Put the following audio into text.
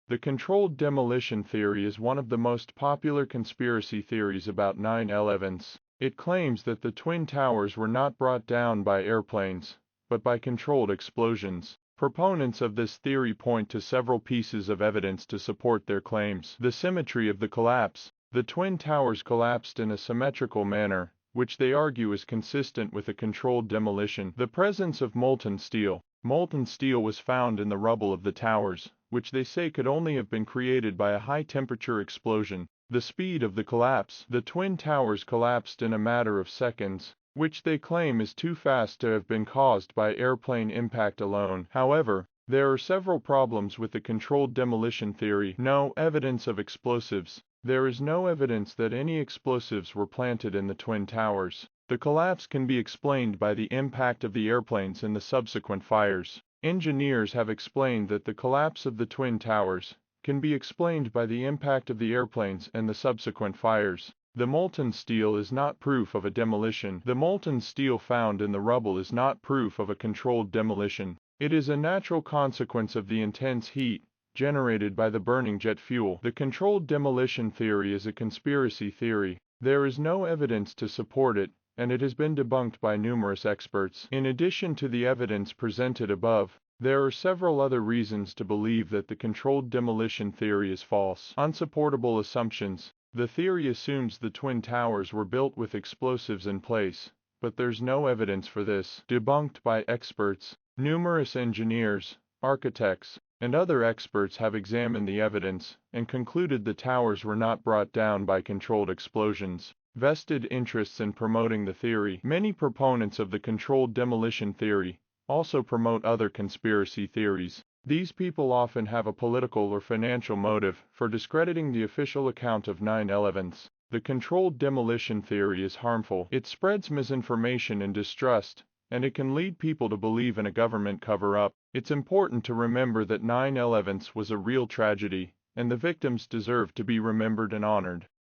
The controlled demolition theory is one of the most popular conspiracy theories about 9/11s. It claims that the Twin Towers were not brought down by airplanes, but by controlled explosions. Proponents of this theory point to several pieces of evidence to support their claims. The symmetry of the collapse. The Twin Towers collapsed in a symmetrical manner, which they argue is consistent with a controlled demolition. The presence of molten steel. Molten steel was found in the rubble of the towers, which they say could only have been created by a high-temperature explosion. The speed of the collapse. The Twin Towers collapsed in a matter of seconds, which they claim is too fast to have been caused by airplane impact alone. However, there are several problems with the controlled demolition theory. No evidence of explosives. There is no evidence that any explosives were planted in the Twin Towers. The collapse can be explained by the impact of the airplanes and the subsequent fires. Engineers have explained that the collapse of the Twin Towers can be explained by the impact of the airplanes and the subsequent fires. The molten steel is not proof of a demolition. The molten steel found in the rubble is not proof of a controlled demolition. It is a natural consequence of the intense heat generated by the burning jet fuel. The controlled demolition theory is a conspiracy theory. There is no evidence to support it, and it has been debunked by numerous experts. In addition to the evidence presented above, there are several other reasons to believe that the controlled demolition theory is false. Unsupportable assumptions. The theory assumes the Twin Towers were built with explosives in place, but there's no evidence for this. Debunked by experts. Numerous engineers, architects, and other experts have examined the evidence and concluded the towers were not brought down by controlled explosions. Vested interests in promoting the theory. Many proponents of the controlled demolition theory also promote other conspiracy theories. These people often have a political or financial motive for discrediting the official account of 9/11s. The controlled demolition theory is harmful. It spreads misinformation and distrust, and it can lead people to believe in a government cover-up. It's important to remember that 9/11s was a real tragedy, and the victims deserve to be remembered and honored.